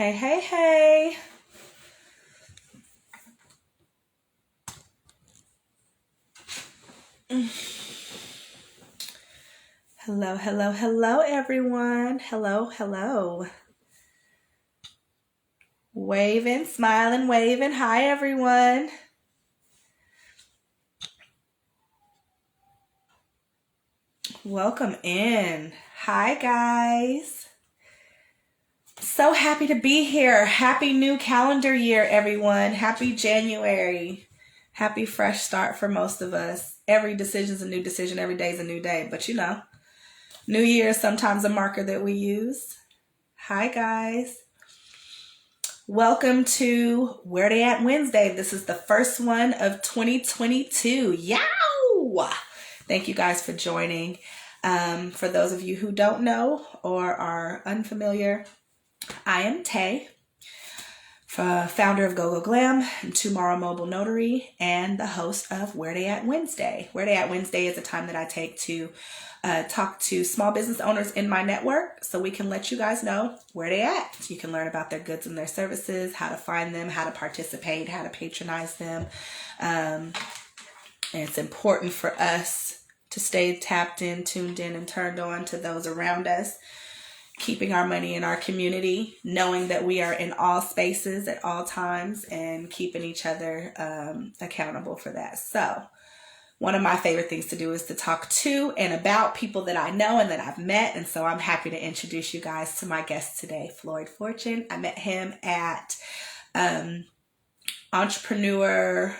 Hey, hey, hey. Hello, hello, hello, everyone. Hello, hello. Waving, smiling, waving. Hi, everyone. Welcome in. Hi, guys. So happy to be here. Happy new calendar year, everyone. Happy January. Happy fresh start for most of us. Every decision's a new decision. Every day's a new day. But New Year is sometimes a marker that we use. Hi, guys. Welcome to Where Dey Wednesday. This is the first one of 2022. Yow! Thank you guys for joining. For those of you who don't know or are unfamiliar, I am Tay, founder of GoGo Glam, Tomorrow Mobile Notary, and the host of Where Dey Wednesday. Where Dey Wednesday is a time that I take to talk to small business owners in my network so we can let you guys know where they at. You can learn about their goods and their services, how to find them, how to participate, how to patronize them. And it's important for us to stay tapped in, tuned in, and turned on to those around us, keeping our money in our community, knowing that we are in all spaces at all times, and keeping each other accountable for that. So one of my favorite things to do is to talk to and about people that I know and that I've met. And so I'm happy to introduce you guys to my guest today, Floyd Fortune. I met him at Entrepreneur,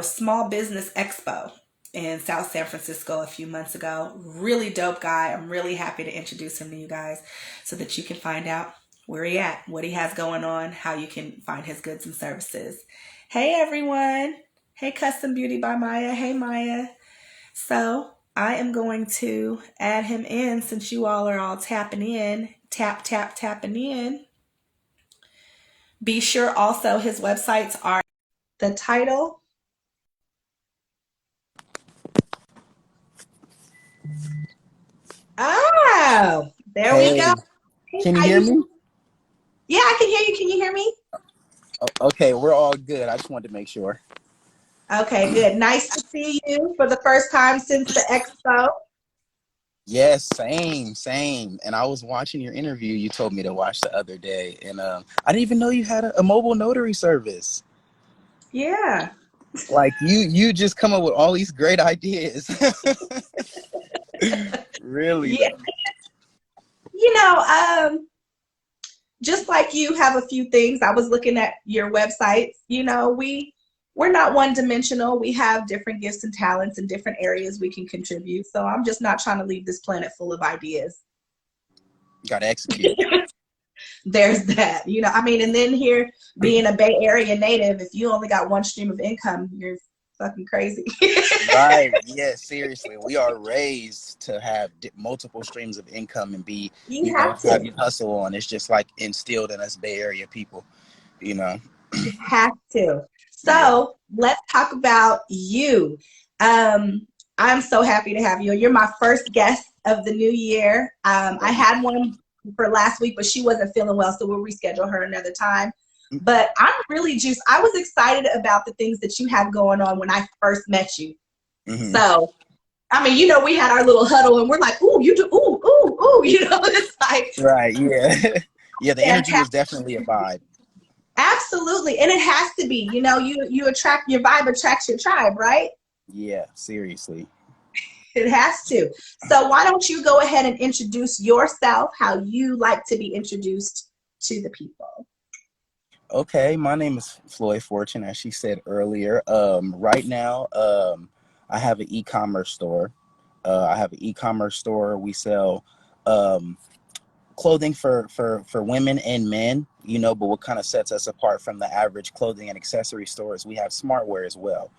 Small Business Expo in South San Francisco a few months ago. Really dope guy. I'm really happy to introduce him to you guys so that you can find out where he at, what he has going on, how you can find his goods and services. Hey, everyone. Hey, Custom Beauty by Maya. Hey, Maya. So I am going to add him in since you all are all tapping in. Tapping in. Be sure also his websites are the title. Oh, there we go. Can you hear me? Yeah, I can hear you. Can you hear me? Okay, we're all good. I just wanted to make sure. Okay, good. Nice to see you for the first time since the expo. Yes, same. And I was watching your interview you told me to watch the other day, and I didn't even know you had a mobile notary service. Yeah. Like you just come up with all these great ideas. Really, Yeah. Just like you have a few things, I was looking at your websites. We're not one-dimensional. We have different gifts and talents in different areas we can contribute. So I'm just not trying to leave this planet full of ideas. Gotta execute. There's that, and then here being a Bay Area native, if you only got one stream of income, you're fucking crazy. Right. Yeah, seriously. We are raised to have multiple streams of income and have you hustle on. It's just like instilled in us Bay Area people, You have to. So Let's talk about you. I'm so happy to have you. You're my first guest of the new year. I had one for last week, but she wasn't feeling well, so we'll reschedule her another time. But I'm really juiced. I was excited about the things that you have going on when I first met you. Mm-hmm. So, we had our little huddle and we're like, ooh, you do, ooh, it's like. Right, yeah. Yeah, the energy was definitely a vibe. Absolutely. And it has to be, you attract, your vibe attracts your tribe, right? Yeah, seriously. It has to. So why don't you go ahead and introduce yourself, how you like to be introduced to the people. Okay, my name is Floyd Fortune, as she said earlier. Right now, I have an e-commerce store. We sell clothing for women and men, but what kind of sets us apart from the average clothing and accessory store is we have smartwear as well,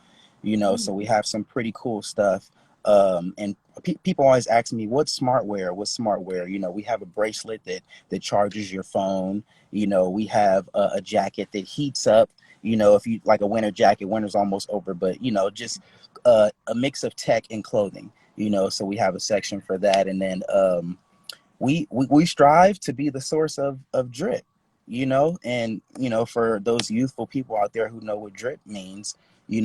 so we have some pretty cool stuff. And people always ask me, what's smartwear? We have a bracelet that charges your phone. We have a jacket that heats up, if you like a winter jacket. Winter's almost over, but just a mix of tech and clothing, so we have a section for that. And then we strive to be the source of drip, and for those youthful people out there who know what drip means, we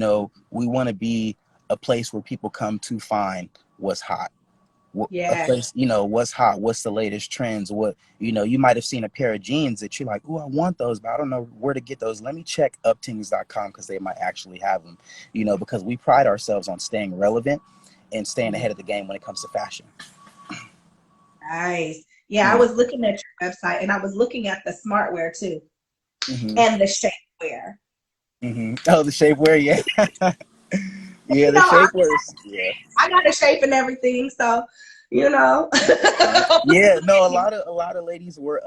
want to be a place where people come to find what's hot. A Yeah. place, what's hot, what's the latest trends, what, you might have seen a pair of jeans that you're like, oh, I want those, but I don't know where to get those. Let me check uptingz.com because they might actually have them, because we pride ourselves on staying relevant and staying ahead of the game when it comes to fashion. Nice. Yeah, I Mm-hmm. was looking at your website and I was looking at the smartwear too Mm-hmm. and the shapewear. Mm-hmm. Oh, the shapewear, yeah. Yeah, You the know, shapewear is, yeah. I got a shape and everything, so you know. Yeah, no, a lot of ladies were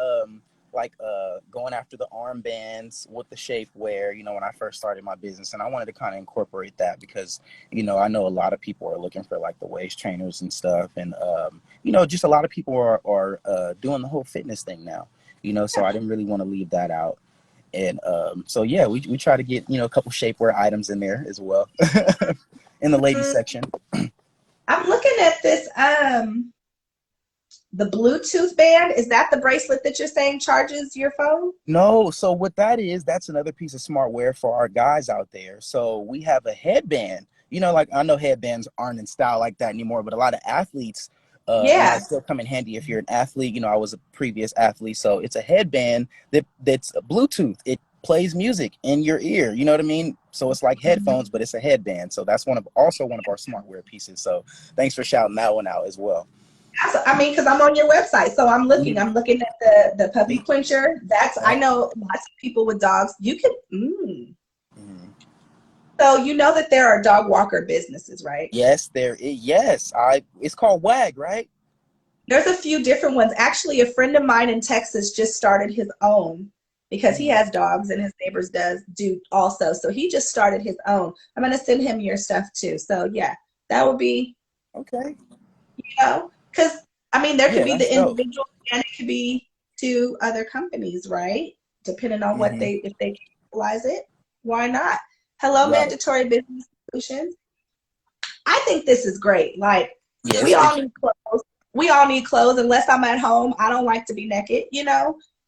like going after the armbands with the shapewear, when I first started my business, and I wanted to kind of incorporate that because, I know a lot of people are looking for like the waist trainers and stuff, and just a lot of people are doing the whole fitness thing now, so I didn't really want to leave that out. And so yeah, we try to get, a couple shapewear items in there as well in the ladies section. I'm looking at this the Bluetooth band. Is that the bracelet that you're saying charges your phone? No, so what that is, that's another piece of smartware for our guys out there. So we have a headband. Like I know headbands aren't in style like that anymore, but a lot of athletes, it might Yeah. still come in handy if you're an athlete. I was a previous athlete, so it's a headband that's Bluetooth. It plays music in your ear. You know what I mean? So it's like headphones, but it's a headband. So that's also one of our smartware pieces. So thanks for shouting that one out as well. I mean, because I'm on your website, so I'm looking. Mhm. I'm looking at the puppy quencher. That's I Yep. know lots of people with dogs. You can. Mhm. So you know that there are dog walker businesses, right? Yes, there is. Yes, it's called WAG, right? There's a few different ones. Actually, a friend of mine in Texas just started his own because he Mhm. has dogs and his neighbors do also. So he just started his own. I'm gonna send him your stuff too. So yeah, that would be, Okay. because I mean there could Yeah, be that's the dope. individual and it could be to other companies, right? Depending on what Hmm. if they utilize it, why not? Hello, Right. Mandatory Business Solutions. I think this is great. Like we Yes. all need clothes. We all need clothes. Unless I'm at home, I don't like to be naked.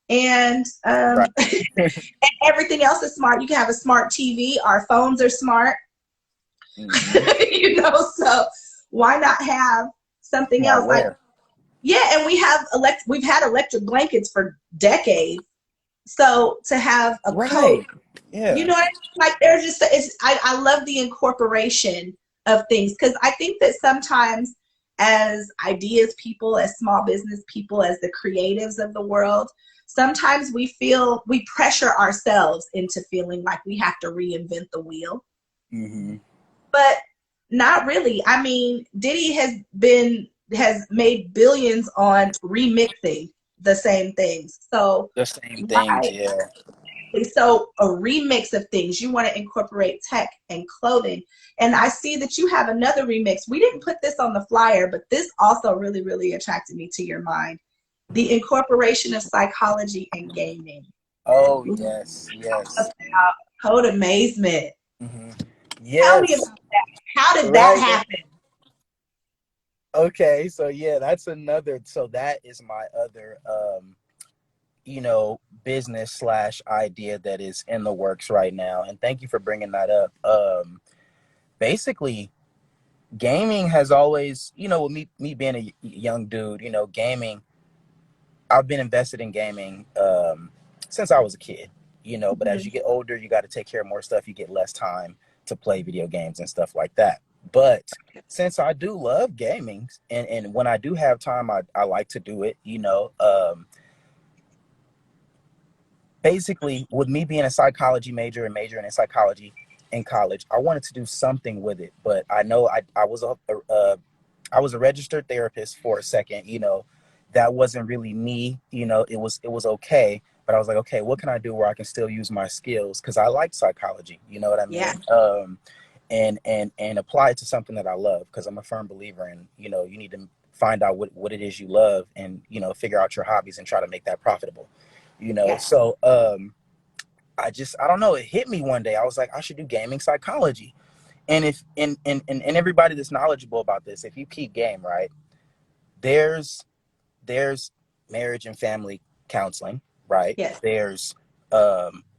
And Right. and everything else is smart. You can have a smart TV. Our phones are smart. Hmm. So why not have something else? Like Smartware. yeah, and we've had electric blankets for decades. So to have a coat, Right. Yeah. what I mean? Like there's just I love the incorporation of things because I think that sometimes as ideas people, as small business people, as the creatives of the world, sometimes we pressure ourselves into feeling like we have to reinvent the wheel. Hmm. But not really. I mean, Diddy has made billions on remixing the same things. So The same things. why Yeah. so a remix of things. You want to incorporate tech and clothing. And I see that you have another remix. We didn't put this on the flyer, but this also really, really attracted me to your mind. The incorporation of psychology and gaming. Oh Let's yes. talk Yes. about Codamazement. Hmm. Tell me about Yes. that. How did that Right. happen? Okay. So yeah, that's another. So that is my other, business slash idea that is in the works right now. And thank you for bringing that up. Basically, gaming has always, with me being a young dude, gaming, I've been invested in gaming since I was a kid, but as you Mhm. get older, you got to take care of more stuff. You get less time to play video games and stuff like that. But since I do love gaming, and when I do have time, I like to do it, basically with me being a psychology major and majoring in psychology in college, I wanted to do something with it. But I know I was a registered therapist for a second, that wasn't really me, it was okay. But I was like, okay, what can I do where I can still use my skills? Because I like psychology, you know what I Yeah, mean? And apply it to something that I love, because I'm a firm believer in, you need to find out what it is you love, and, figure out your hobbies and try to make that profitable, yeah, So I don't know, it hit me one day. I was like, I should do gaming psychology. And if and everybody that's knowledgeable about this, if you keep game, right, there's there's marriage and family counseling, right? Yes. There's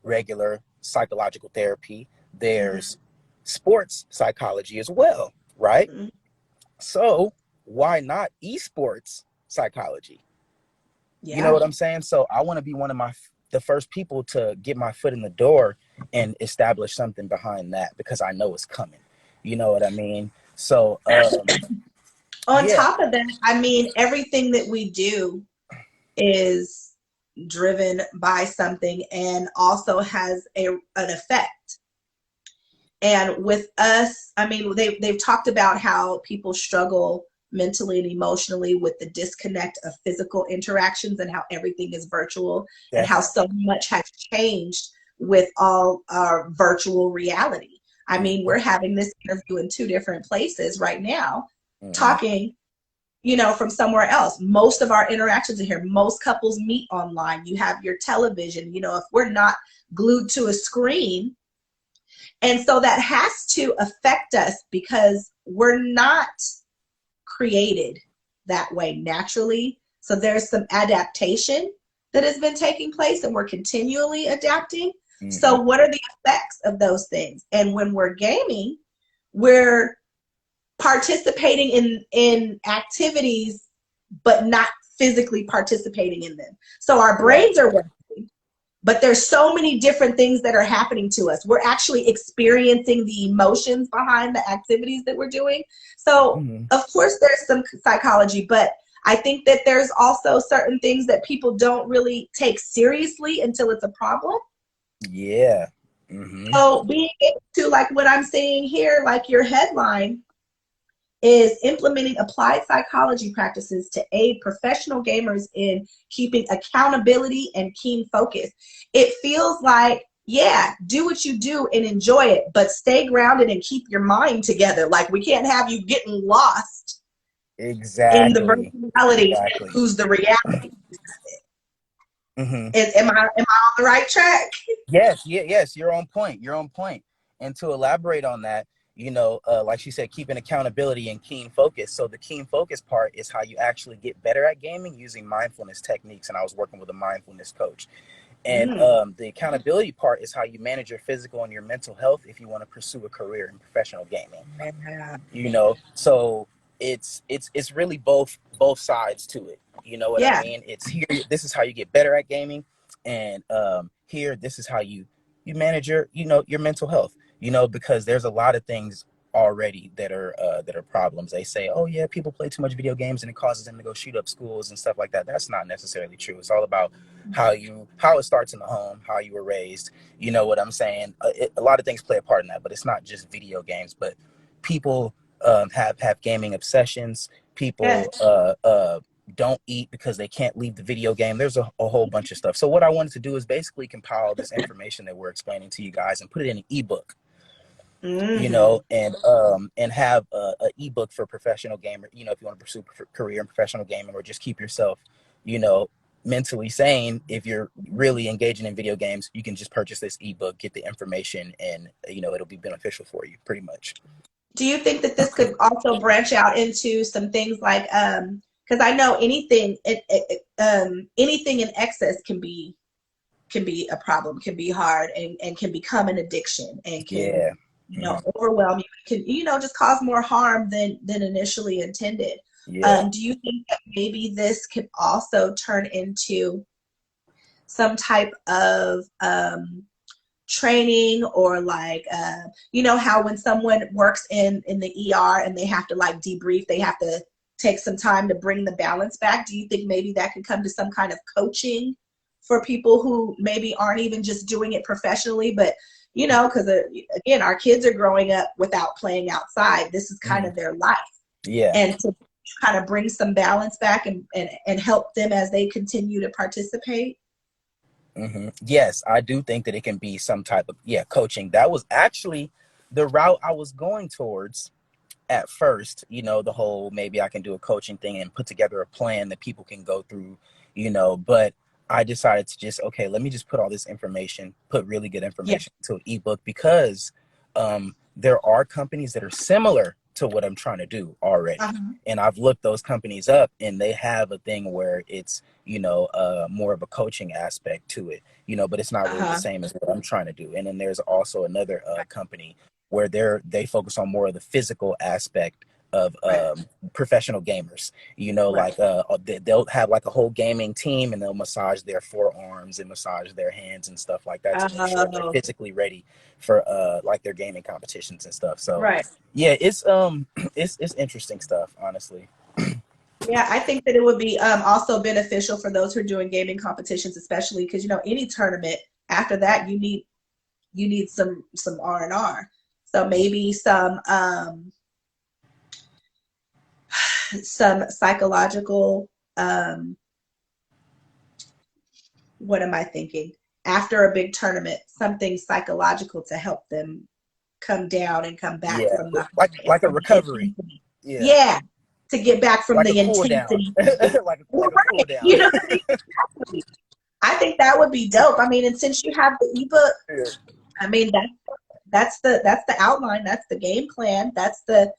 regular psychological therapy. Mhm. There's sports psychology as well, right? Mhm. So why not esports psychology? You know Yeah. what I'm saying? So I want to be one of the first people to get my foot in the door and establish something behind that, because I know it's coming. You know what I mean? So On yeah, top of that, I mean, everything that we do is driven by something and also has an effect. And with us, I mean, they've talked about how people struggle mentally and emotionally with the disconnect of physical interactions and how everything is virtual and how definitely. so much has changed with all our virtual reality. I mean, Mm-hmm. we're having this interview in two different places right now, Mm-hmm. talking, from somewhere else. Most of our interactions are here. Most couples meet online. You have your television. If we're not glued to a screen, and so that has to affect us because we're not created that way naturally. So there's some adaptation that has been taking place and we're continually adapting. Mm-hmm. So what are the effects of those things? And when we're gaming, we're participating in activities but not physically participating in them. So our Right. brains are working, but there's so many different things that are happening to us. We're actually experiencing the emotions behind the activities that we're doing. So Mm-hmm. of course there's some psychology, but I think that there's also certain things that people don't really take seriously until it's a problem. Yeah. Mm-hmm. So being able to, like what I'm saying here, like your headline, is implementing applied psychology practices to aid professional gamers in keeping accountability and keen focus. It feels like, yeah, do what you do and enjoy it, but stay grounded and keep your mind together. Like, we can't have you getting lost in the Exactly. virtuality and Exactly. lose the reality. Mm-hmm. Am I on the right track? Yes, yeah, yes, you're on point. You're on point. And to elaborate on that, like she said, keeping accountability and keen focus. So the keen focus part is how you actually get better at gaming using mindfulness techniques. And I was working with a mindfulness coach. And Mm. the accountability part is how you manage your physical and your mental health if you want to pursue a career in professional gaming. Yeah. So it's really both sides to it. You know what I Yeah. mean? It's here, this is how you get better at gaming, and here, this is how you manage your mental health, because there's a lot of things already that are problems. They say, oh yeah, people play too much video games and it causes them to go shoot up schools and stuff like that. That's not necessarily true. It's all about how it starts in the home, how you were raised. You know what I'm saying? A lot of things play a part in that, but it's not just video games. But people have gaming obsessions. Yes. People don't eat because they can't leave the video game. There's a whole bunch of stuff. So what I wanted to do is basically compile this information that we're explaining to you guys and put it in an ebook, Mm-hmm. and have a ebook for professional gamer. If you want to pursue career in professional gaming, or just keep yourself, you know, mentally sane. If you're really engaging in video games, you can just purchase this ebook, get the information, and it'll be beneficial for you, pretty much. Do you think that this could also branch out into some things like, because I know anything in excess can be a problem, can be hard, and can become an addiction, and can, Yeah. Hmm. overwhelm you, can, just cause more harm than initially intended. Yeah. Do you think that maybe this could also turn into some type of training, or like, how when someone works in the ER and they have to like debrief, they have to take some time to bring the balance back? Do you think maybe that could come to some kind of coaching for people who maybe aren't even just doing it professionally, but because again, our kids are growing up without playing outside. This is kind Hmm. of their life, Yeah. and to kind of bring some balance back and help them as they continue to participate. Yes, I do think that it can be some type of, coaching. That was actually the route I was going towards at first. The whole, maybe I can do a coaching thing and put together a plan that people can go through. But I decided to just, okay, let me just put all this information, put really good Yeah. information to an ebook, because there are companies that are similar to what I'm trying to do already. Uh-huh. And I've looked those companies up, and they have a thing where it's, more of a coaching aspect to it, but it's not really the Uh-huh. same as what I'm trying to do. And then there's also another company where they focus on more of the physical aspect of Right. professional gamers. Right. Like they'll have like a whole gaming team, and they'll massage their forearms and massage their hands and stuff like that to make sure they're Oh, physically ready for like their gaming competitions and stuff. So right. yeah, it's it's interesting stuff, honestly. Yeah, I think that it would be also beneficial for those who are doing gaming competitions, especially because any tournament after that you need some R&R. So maybe some psychological what am I thinking? After a big tournament, something psychological to help them come down and come back Yeah, from the like a from the recovery. intensity. Yeah, Yeah, to get back from like a the cool down, intensity. like a cool Right. down. You know what I mean? Exactly. I think that would be dope. I mean, and since you have the ebook, Yeah. I mean that's the outline, that's the game plan, that's the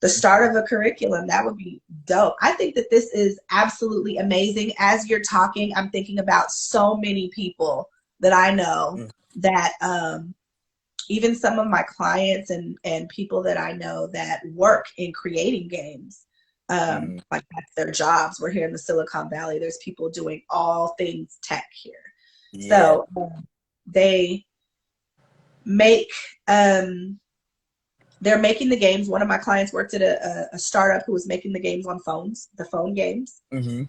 start of a curriculum. That would be dope. I think that this is absolutely amazing. As you're talking, I'm thinking about so many people that I know that even some of my clients and people that I know that work in creating games. Mm-hmm. Like that's their jobs. We're here in the Silicon Valley. There's people doing all things tech here. Yeah. So they make they're making the games. One of my clients worked at a startup who was making the games on phones, the phone games. Mm-hmm.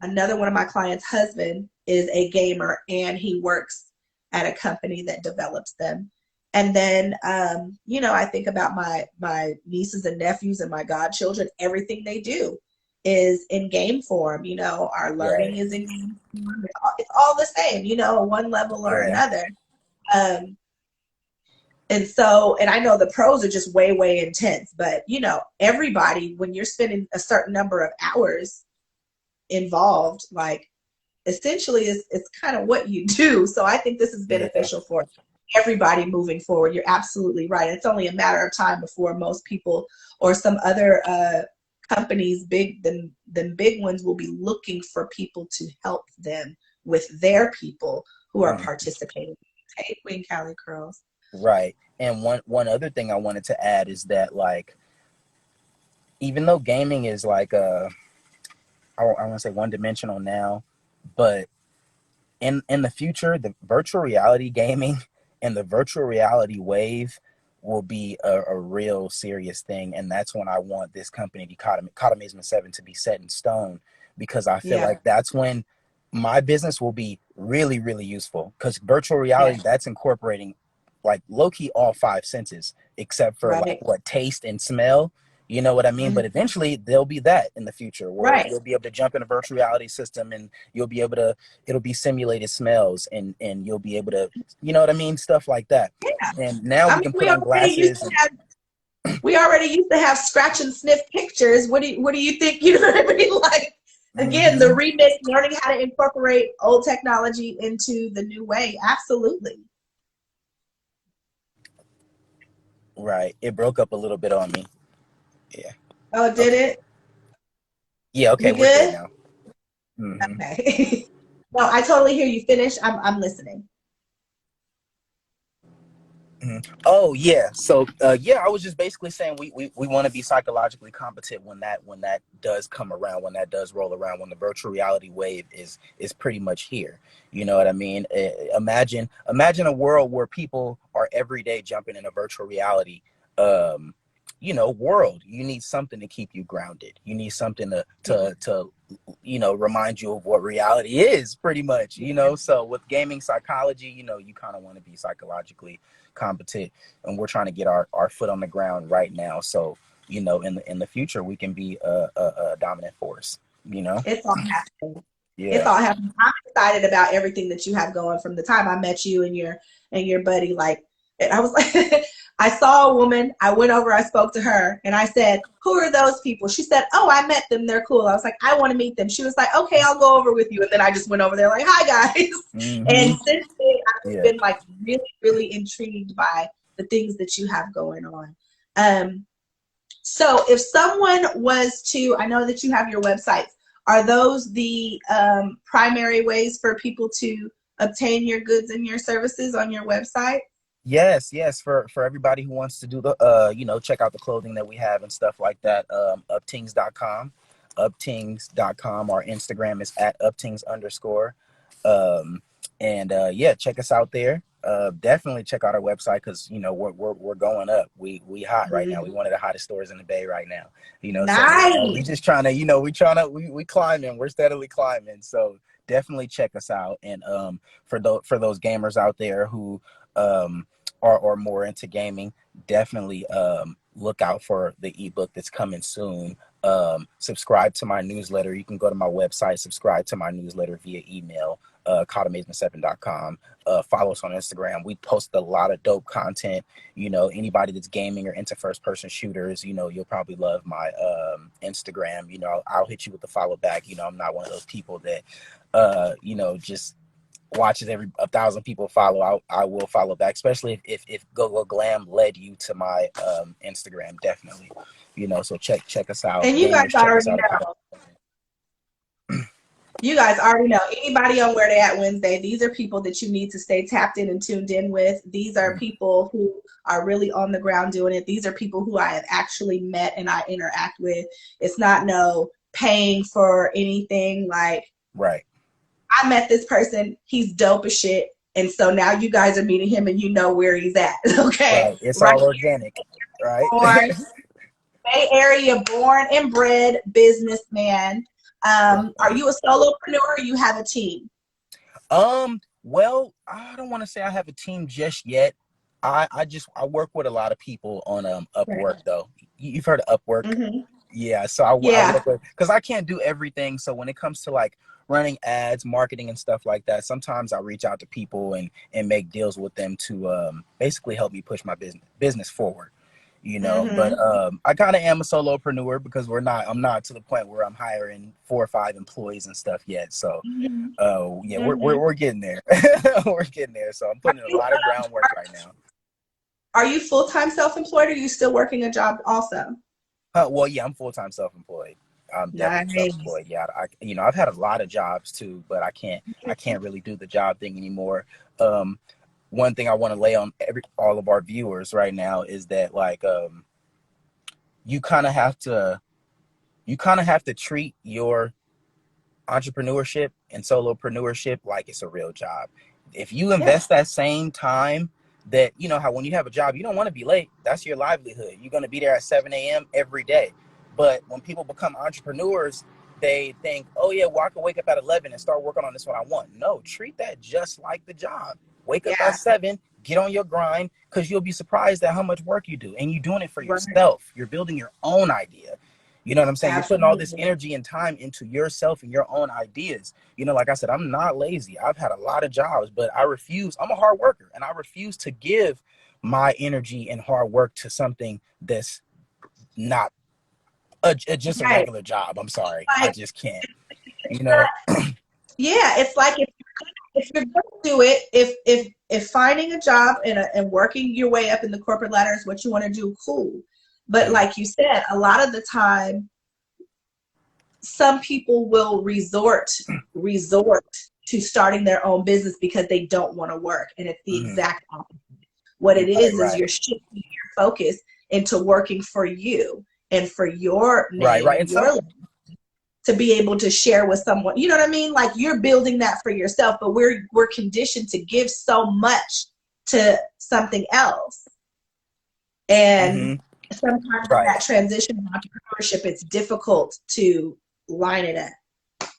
Another one of my clients' husband is a gamer, and he works at a company that develops them. And then, I think about my nieces and nephews and my godchildren. Everything they do is in game form. Our learning Right. is in game form. It's all the same. One level or Yeah. another. Um, and I know the pros are just way, way intense, but everybody, when you're spending a certain number of hours involved, like essentially it's kind of what you do. So I think this is Yeah. beneficial for everybody moving forward. You're absolutely right. It's only a matter of time before most people or some other companies, than big ones, will be looking for people to help them with their people who are Mm. participating. Hey, Queen Cali Curls. Right. And one other thing I wanted to add is that, like, even though gaming is like I want to say one dimensional now, but in the future, the virtual reality gaming and the virtual reality wave will be a real serious thing. And that's when I want this company, Codamazement 7, to be set in stone, because I feel Yeah. like that's when my business will be really, really useful, because virtual Yeah. reality, that's incorporating like low-key all five senses, except for like Right. what, taste and smell. You know what I mean? But Mhm. eventually there'll be that in the future where Right. you'll be able to jump in a virtual reality system, and you'll be able to, it'll be simulated smells, and you'll be able to, you know what I mean? Stuff like that. Yeah. And now I we mean, can put on glasses and we already used to have scratch and sniff pictures. What do you think? You know what I mean? Like, again, the mm-hmm. remix, learning how to incorporate old technology into the new way. Absolutely. Right. It broke up a little bit on me. Yeah. Oh, did Okay. it? Yeah. Okay. We We're good good? now. Mm-hmm. Okay. No, I totally hear you. Finish. I'm listening. Oh yeah. So yeah, I was just basically saying we want to be psychologically competent when that does come around, when that does roll around, when the virtual reality wave is pretty much here. You know what I mean? Imagine a world where people are every day jumping in a virtual reality world. You need something to keep you grounded. You need something to remind you of what reality is, pretty much. So with gaming psychology, you kind of want to be psychologically competent, and we're trying to get our foot on the ground right now, so in the future we can be a dominant force. It's all happening. It's Yeah. all happening. I'm excited about everything that you have going from the time I met you and your buddy. Like, and I was like, I saw a woman. I went over. I spoke to her, and I said, "Who are those people?" She said, "Oh, I met them. They're cool." I was like, "I want to meet them." She was like, "Okay, I'll go over with you." And then I just went over there, like, "Hi, guys." Mm-hmm. And since then, I've Yeah. been like really, really intrigued by the things that you have going on. Um, So if someone was to, I know that you have your websites. Are those the primary ways for people to obtain your goods and your services on your website? Yes, yes, for everybody who wants to do the check out the clothing that we have and stuff like that. Uptingz.com. Uptingz.com. Our Instagram is at Uptingz underscore. Um and yeah, check us out there. Definitely check out our website because we're going up. We hot right now. We Mhm. one of the hottest stores in the Bay right now. So we Nice. just trying to, we climbing, we're steadily climbing. So definitely check us out. And for those gamers out there who um or more into gaming, definitely look out for the ebook that's coming soon. Subscribe to my newsletter. You can go to my website, subscribe to my newsletter via email, Codamazement7.com. Follow us on Instagram. We post a lot of dope content. Anybody that's gaming or into first person shooters, you'll probably love my Instagram. I'll hit you with the follow back. I'm not one of those people that just watches every 1,000 people follow. I will follow back, especially if GoGo Glam led you to my Instagram, definitely. So check us out, And you guys gamers. Check us already out at know. You guys already know. Anybody on Where They At Wednesday, these are people that you need to stay tapped in and tuned in with. These are people who are really on the ground doing it. These are people who I have actually met and I interact with. It's not no paying for anything. Like, Right, I met this person, he's dope as shit. And so now you guys are meeting him and you know where he's at. Okay. right. It's Right all organic, right? on Bay Area, born and bred businessman. Are you a solopreneur or you have a team? Well, I don't want to say I have a team just yet. I work with a lot of people on Right. Upwork though. You've heard of Upwork? Mm-hmm. Yeah, so I Yeah. work with, because I can't do everything. So when it comes to like running ads, marketing, and stuff like that, sometimes I reach out to people and make deals with them to basically help me push my business forward. But Mm-hmm. I kind of am a solopreneur because I'm not to the point where I'm hiring 4 or 5 employees and stuff yet. So Mm-hmm. yeah, Mm-hmm. we're getting there. We're getting there. So I'm Are putting in a you, lot of groundwork right now. are you full-time self-employed or are you still working a job also? Well, yeah, I'm full-time self-employed. I'm definitely Nice. self-employed. Yeah, I've had a lot of jobs too, but I can't really do the job thing anymore. Um, One thing I want to lay on all of our viewers right now is that like you kind of have to treat your entrepreneurship and solopreneurship like it's a real job. If you Yeah. invest that same time, that how when you have a job, you don't want to be late. That's your livelihood. You're going to be there at 7 a.m. every day. But when people become entrepreneurs, they think, oh yeah, well I can wake up at 11 and start working on this when I want. No, treat that just like the job. Wake up at Yeah. 7, get on your grind, because you'll be surprised at how much work you do. And you're doing it for Right. yourself. You're building your own idea. You know what I'm saying? You're putting all this Absolutely. energy and time into yourself and your own ideas. Like I said, I'm not lazy. I've had a lot of jobs, but I refuse. I'm a hard worker, and I refuse to give my energy and hard work to something that's not just a Right. regular job. I'm sorry. I Like, just can't. You know? yeah, it's like if you're going to do it, if finding a job and working your way up in the corporate ladder is what you want to do, cool. But Mhm. like you said, a lot of the time, some people will resort to starting their own business because they don't want to work, and it's the Mhm. exact opposite. What it Right, is right. you're shifting your focus into working for you and for your Right, name right. and And some your to be able to share with someone. You know what I mean? Like you're building that for yourself, but we're conditioned to give so much to something else. And mhm. sometimes in Right. that transition of entrepreneurship, it's difficult to line it up.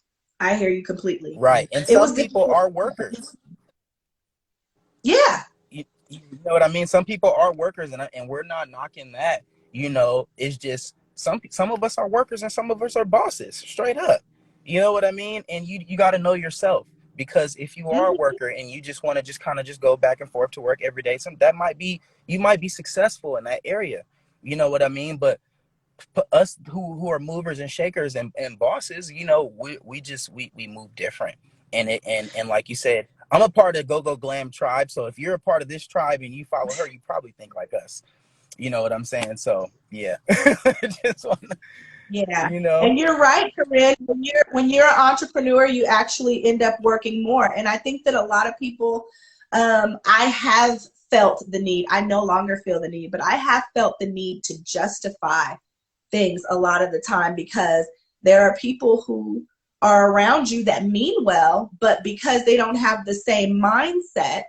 I hear you completely. Right. And It some was people difficult. are workers. Yeah. You know what I mean? Some people are workers, and we're not knocking that. It's just some of us are workers and some of us are bosses, straight up. You know what I mean? And you got to know yourself, because if you are a Mhm. worker and you just want to just kind of just go back and forth to work every day, that might be, you might be successful in that area. You know what I mean? But us who are movers and shakers and bosses, we move different. And like you said, I'm a part of GoGo Glam tribe. So if you're a part of this tribe and you follow her, you probably think like us. You know what I'm saying? So yeah. Just wanna, Yeah. you know. And you're right, Corinne. When you're an entrepreneur, you actually end up working more. And I think that a lot of people, I have felt the need. I no longer feel the need, but I have felt the need to justify things a lot of the time, because there are people who are around you that mean well, but because they don't have the same mindset,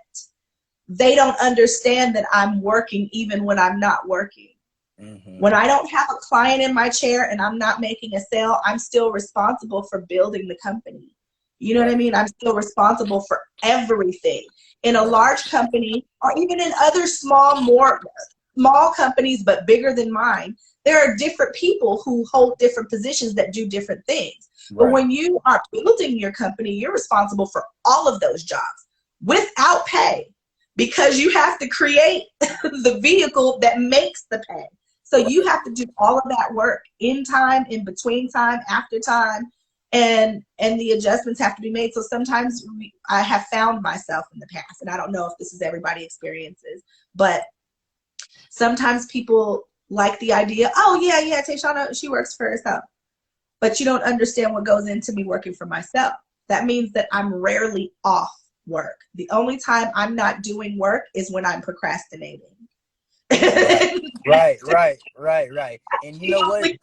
they don't understand that I'm working even when I'm not working. Hmm. When I don't have a client in my chair and I'm not making a sale, I'm still responsible for building the company. You know what I Right. mean? I'm still responsible for everything. In a Right. large company, or even in other more small companies but bigger than mine, there are different people who hold different positions that do different things. But Right. when you are building your company, you're responsible for all of those jobs without pay, because you have to create the vehicle that makes the pay. So you Right. have to do all of that work in time, in between time, after time, and the adjustments have to be made. So sometimes I have found myself in the past, and I don't know if this is everybody experiences, but sometimes people like the idea, oh yeah, yeah, Tayshana, she works for herself. But you don't understand what goes into me working for myself. That means that I'm rarely off work. The only time I'm not doing work is when I'm procrastinating. Right. Right. Right. Right. Right. And you know what? Only.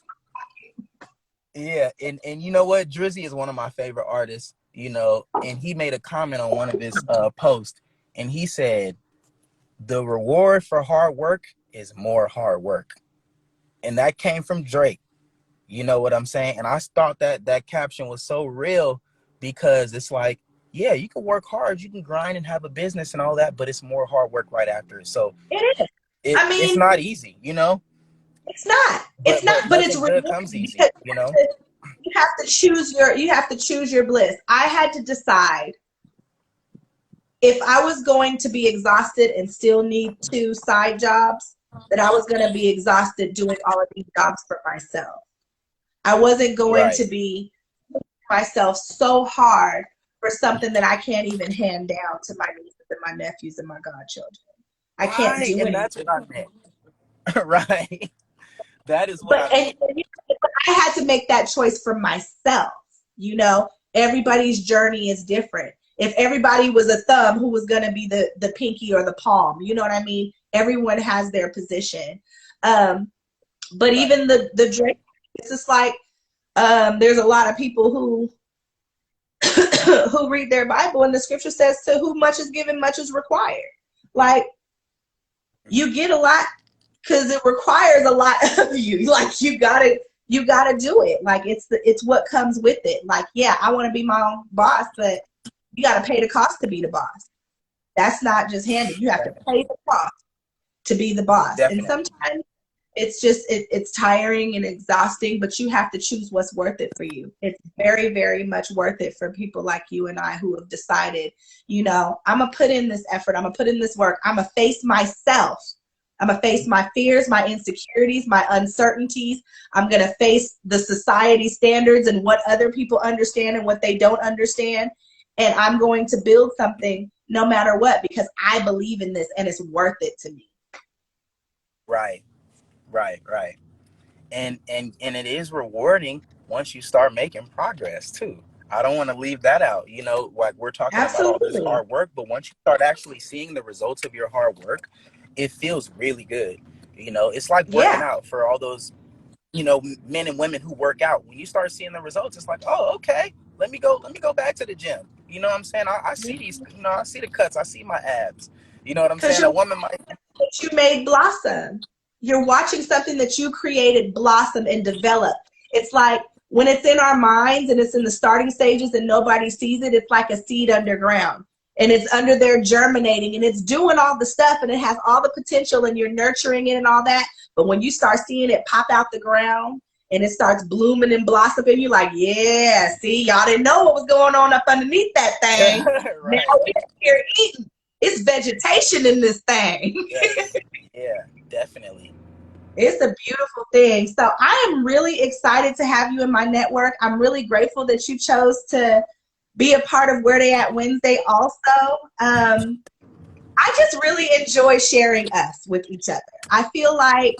Yeah, and you know what? Drizzy is one of my favorite artists, you know, and he made a comment on one of his posts, and he said, the reward for hard work is more hard work. And that came from Drake. You know what I'm saying? And I thought that that caption was so real, because it's like, yeah, you can work hard, you can grind and have a business and all that, but it's more hard work right after it. So It is. I it's mean, not easy, you know, it's not. It's but not, but it's nothing good rewarding comes easy, because you know? you have to choose your bliss. I had to decide if I was going to be exhausted and still need two side jobs, that I was going to be exhausted doing all of these jobs for myself. I wasn't going Right. to be myself so hard for something that I can't even hand down to my nieces and my nephews and my godchildren. I can't Right. do And that's anything. what I meant. Right. That is what But I and, meant. but I had to make that choice for myself. You know, everybody's journey is different. If everybody was a thumb, who was going to be the pinky or the palm? You know what I mean? Everyone has their position. Um, but Right. even the Drake, it's just like, there's a lot of people who who read their Bible, and the scripture says, "To whom much is given, much is required." Like, you get a lot because it requires a lot of you. Like, you gotta do it. Like, it's what comes with it. Like, yeah, I want to be my own boss, but you gotta pay the cost to be the boss. That's not just handed. You have to Right. pay the cost to be the boss. And Definitely. sometimes it's just it's tiring and exhausting, but you have to choose what's worth it for you. It's very, very much worth it for people like you and I who have decided, I'm gonna put in this effort, I'm gonna put in this work, I'm gonna face myself, I'm gonna face my fears, my insecurities, my uncertainties. I'm gonna face the society standards and what other people understand and what they don't understand, and I'm going to build something no matter what, because I believe in this and it's worth it to me. Right. Right. Right. And it is rewarding once you start making progress too. I don't want to leave that out. You know, like we're talking about all this Absolutely. hard work, but once you start actually seeing the results of your hard work, it feels really good. You know, it's like working Yeah. out for all those, men and women who work out. When you start seeing the results, it's like, oh, okay, let me go back to the gym. You know what I'm saying? I see these, I see the cuts, I see my abs. You know what I'm Because saying? A you're woman might. what you made blossom. You're watching something that you created blossom and develop. It's like when it's in our minds and it's in the starting stages and nobody sees it, it's like a seed underground. And it's under there germinating and it's doing all the stuff and it has all the potential and you're nurturing it and all that. But when you start seeing it pop out the ground and it starts blooming and blossoming, you're like, yeah, see, y'all didn't know what was going on up underneath that thing. Now Right. we're here eating. It's vegetation in this thing. Yes. Yeah, definitely. It's a beautiful thing. So I am really excited to have you in my network. I'm really grateful that you chose to be a part of Where They At Wednesday also. I just really enjoy sharing us with each other. I feel like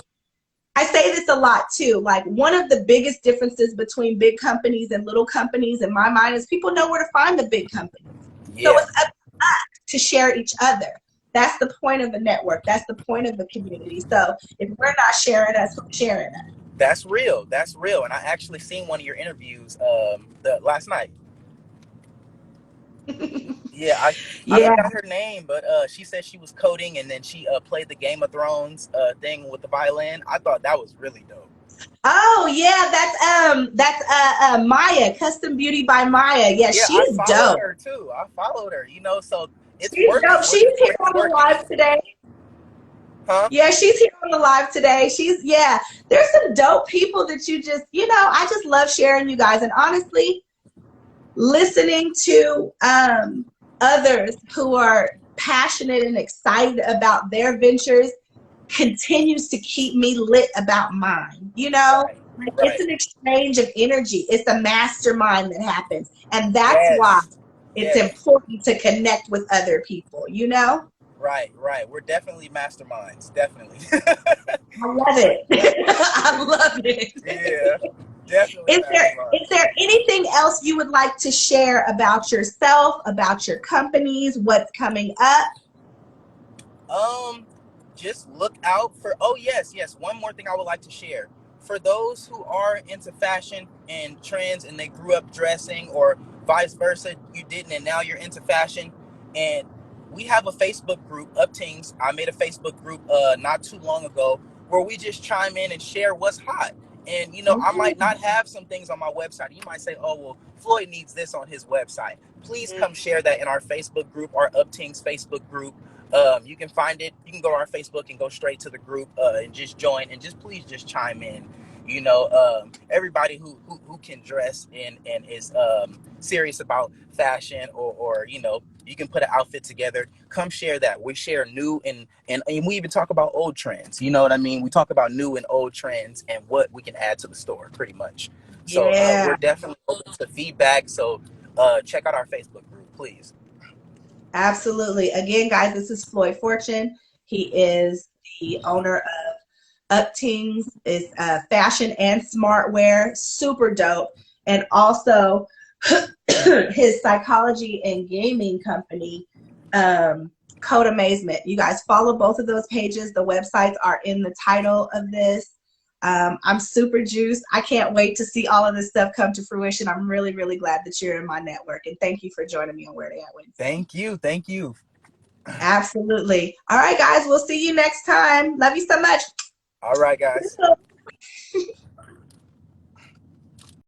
I say this a lot too. Like one of the biggest differences between big companies and little companies in my mind is people know where to find the big companies. So Yeah, it's up to share each other. That's the point of the network. That's the point of the community. So if we're not sharing us, who's sharing that's real. That's real. And I actually seen one of your interviews the last night. us? Yeah, I Yeah. forgot her name, but she said she was coding and then she played the Game of Thrones thing with the violin. I thought that was really dope. Oh yeah, that's Maya, Custom Beauty by Maya. Yeah, Yeah, I she's followed dope. her too. I followed her, you know, so it's She's working. dope. We're She's just here on the networking. live today. Huh? Yeah, she's here on the live today. Yeah. There's some dope people that you just, I just love sharing you guys. And honestly, listening to others who are passionate and excited about their ventures continues to keep me lit about mine. Right, Like it's right. an exchange of energy. It's a mastermind that happens. And that's why Yes, it's yes. important to connect with other people. Right, right. We're definitely masterminds. Definitely. I love it. I love it. Yeah, definitely Is masterminds. there anything else you would like to share about yourself, about your companies, what's coming up? Um, just look out for. Oh yes, yes. One more thing I would like to share for those who are into fashion and trends, and they grew up dressing, or vice versa, you didn't, and now you're into fashion. And we have a Facebook group, Uptingz. I made a Facebook group not too long ago where we just chime in and share what's hot. And I might not have some things on my website. You might say, "Oh, well, Floyd needs this on his website." Please come share that in our Facebook group, our Uptingz Facebook group. You can find it. You can go to our Facebook and go straight to the group and just join and just please just chime in. Everybody who can dress and is serious about fashion or you can put an outfit together. Come share that. We share new and we even talk about old trends. You know what I mean? We talk about new and old trends and what we can add to the store, pretty much. So Yeah, we're definitely open to feedback. So check out our Facebook group, please. absolutely. Again, guys, this is Floyd Fortune. He is the owner of Uptingz. Is fashion and smartwear, super dope, and also his psychology and gaming company, Codamazement. You guys follow both of those pages. The websites are in the title of this. I'm super juiced. I can't wait to see all of this stuff come to fruition. I'm really, really glad that you're in my network. And thank you for joining me on Where Dey Wednesday. Thank you. Thank you. Absolutely. All right, guys. We'll see you next time. Love you so much. All right, guys.